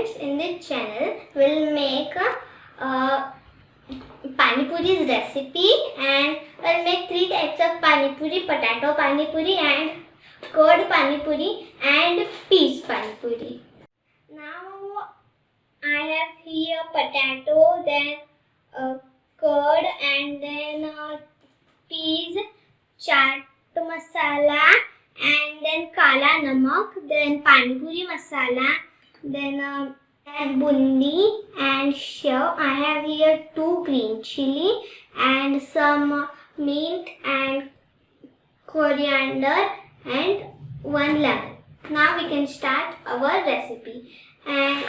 friends, in this channel we'll make Pani Puri's recipe, and we'll make 3 types of Pani Puri: potato Pani Puri and curd Pani Puri and peas Pani Puri. Now I have here potato, then curd, and then peas, chaat masala, and then kala namak, then pani puri masala, then bundi and shav. I have here 2 green chili and some mint and coriander and 1 lemon. Now we can start our recipe. And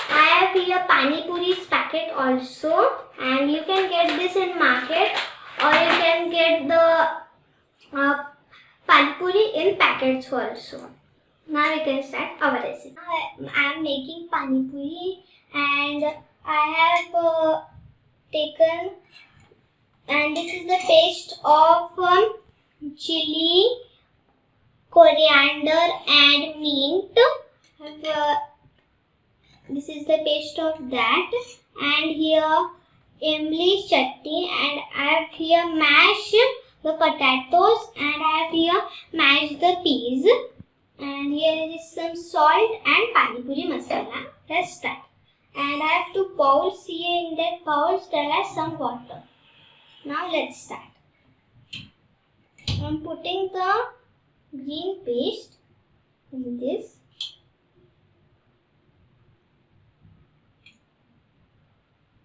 I have here Pani Puri's packet also, and you can get this in market, or you can get the Pani Puri in packets also. Now we can start our recipe. I am making Pani Puri, and I have taken, and this is the paste of chili, coriander and mint. This is the paste of that, and here imli chutney, and I have here mashed the potatoes, and I have here mashed the peas, and here is some salt and pani puri masala. Let's start. And I have 2 bowls here. In that bowls there are some water. Now let's start. I am putting the green paste in this.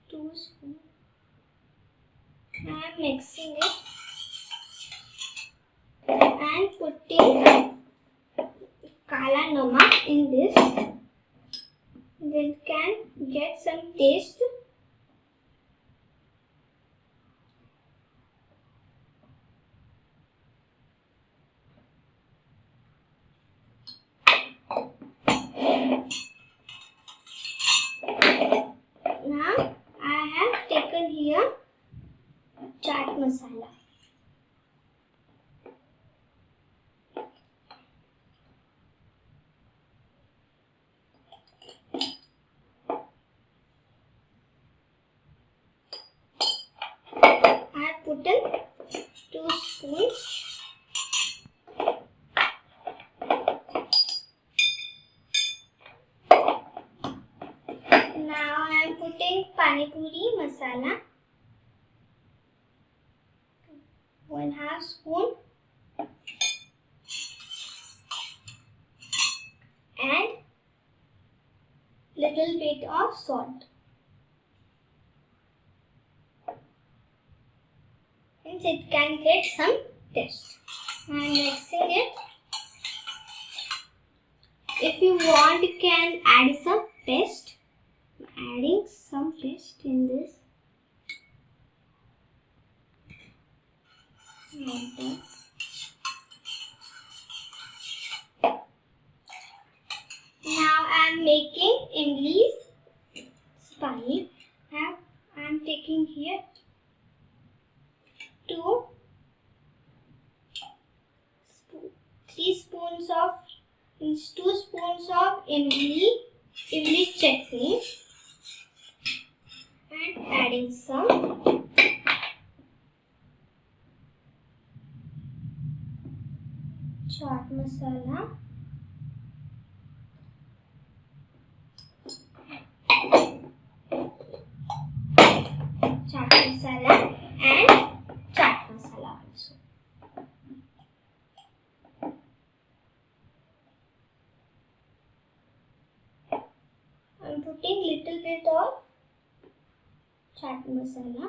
Two spoons. I am mixing it and putting kala namak in this. Then can get some taste. Now I have taken here chaat masala. I have put in 2 spoons. Now I am putting pani puri masala, 1/2 spoon, and little bit of salt. Since it can get some taste. I am mixing it. If you want, you can add some paste. Adding some paste in this. Like that. Now I am making imli's spice. I am taking here 2 spoons of imli chutney, and adding some chaat masala, and chaat masala also. I am putting little bit of chaat masala.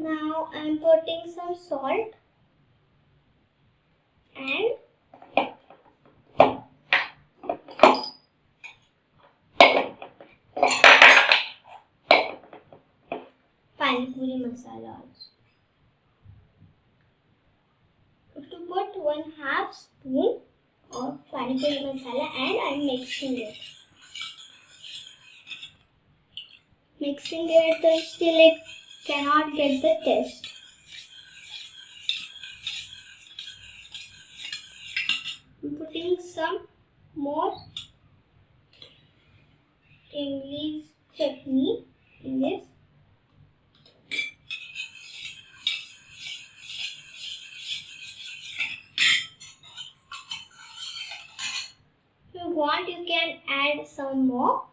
Now I am putting some salt and pani puri masala also. To put 1/2 spoon of pani puri masala, and I am mixing it. Mixing it till it cannot get the taste. some more English chutney in this. If you want, you can add some more.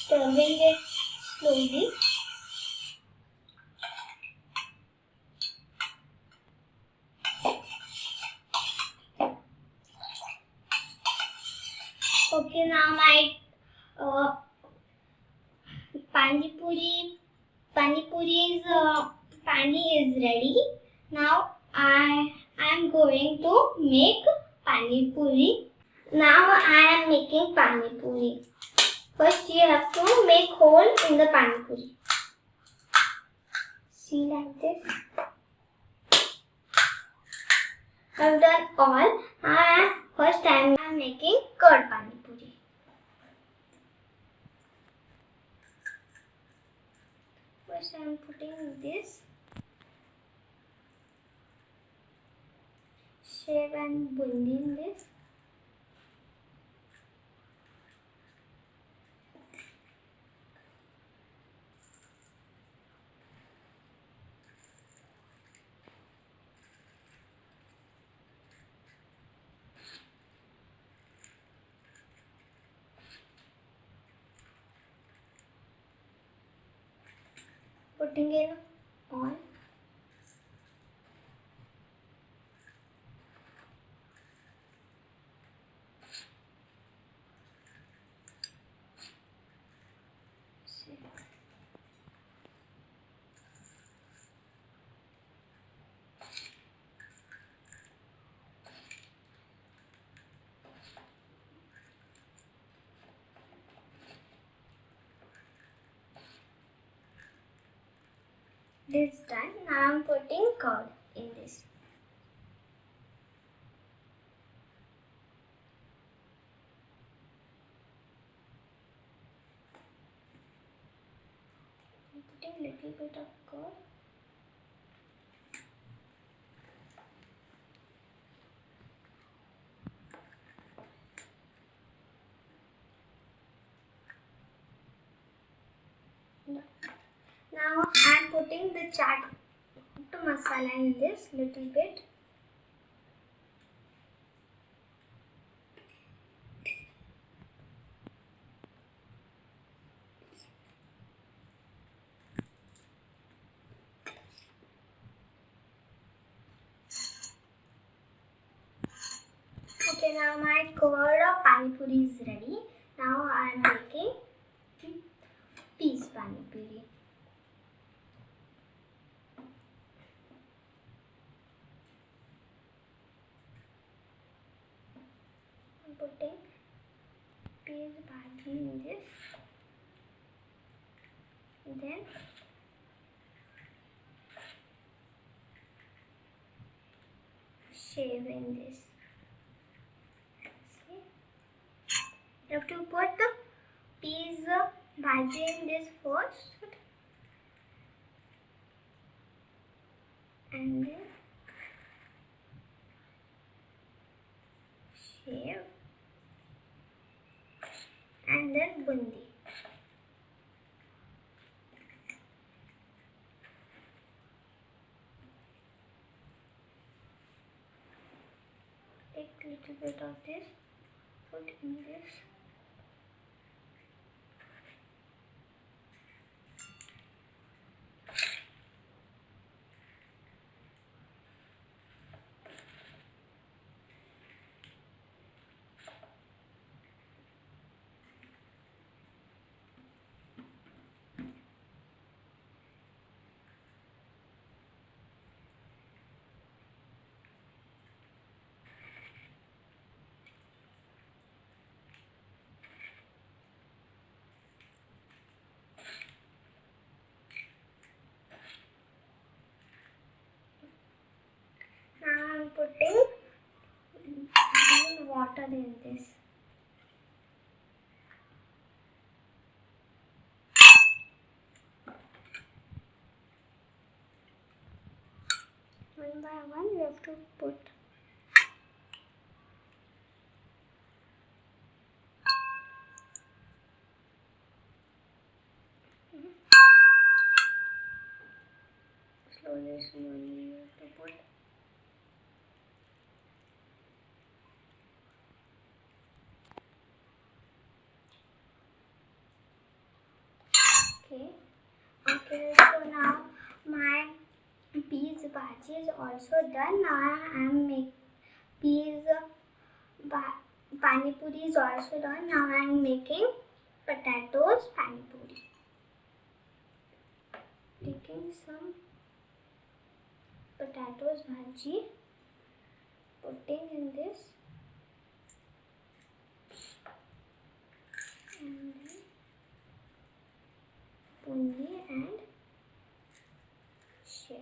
Stirring it slowly. Okay, now my pani puri is ready. Now I am going to make pani puri. Now I am making pani puri. First you have to make hole in the pani puri. See, like this. I've done all. First time I am making curd pani puri. First I am putting this shave and bundi in this. Putting it on. This is done. Now I am putting curd in this. I'm putting little bit of curd. Now I am putting the chaat masala in this little bit. Okay, now my curd of pani puri is ready. Now I am making peas pani puri. I'm putting peas bhaji in this. Then shave in this. See? You have to put the peas bhaji in this first. And then shave. And then bundi. Take a little bit of this, put in this. Now I am putting water in this. One by one we have to put. Slowly you have to put. Okay, so now my peas bhaji is also done. Now I am making peas pani puri is also done. Now I am making potatoes pani puri. Taking some potatoes bhaji, putting in this, and then bundi and share.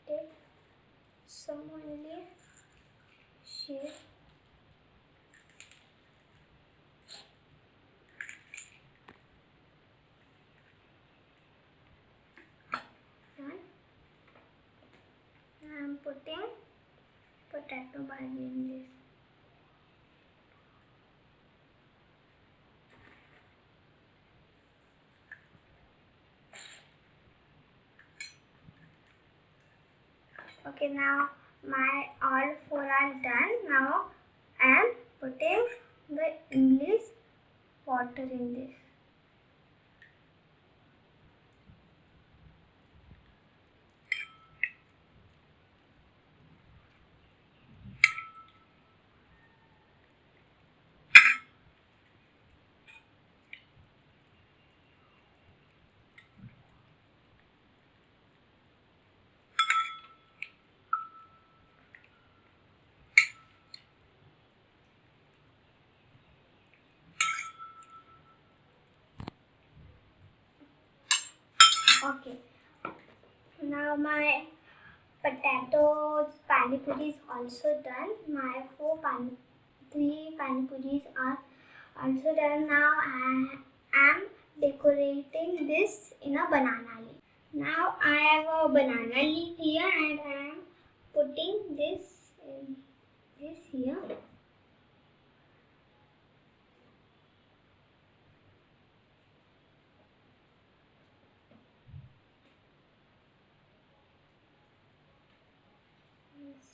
Take some only share. I am putting potato bhaji in this. Okay, now my all four are done. Now I am putting the English water in this. Okay, now my potatoes pani puri is also done. My three pani puris are also done. Now I am decorating this in a banana leaf. Now I have a banana leaf here and I am putting this here.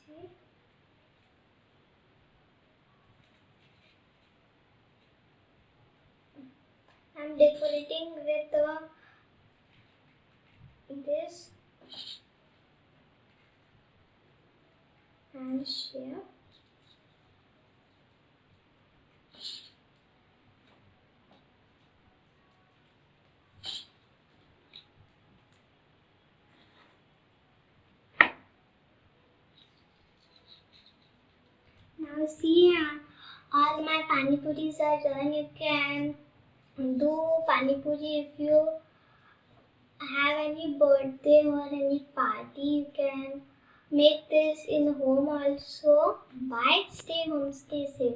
See. I'm decorating with this and here. Now see, all my pani puris are done. You can do pani puri if you have any birthday or any party. You can make this in home also. Bye. Stay home. Stay safe.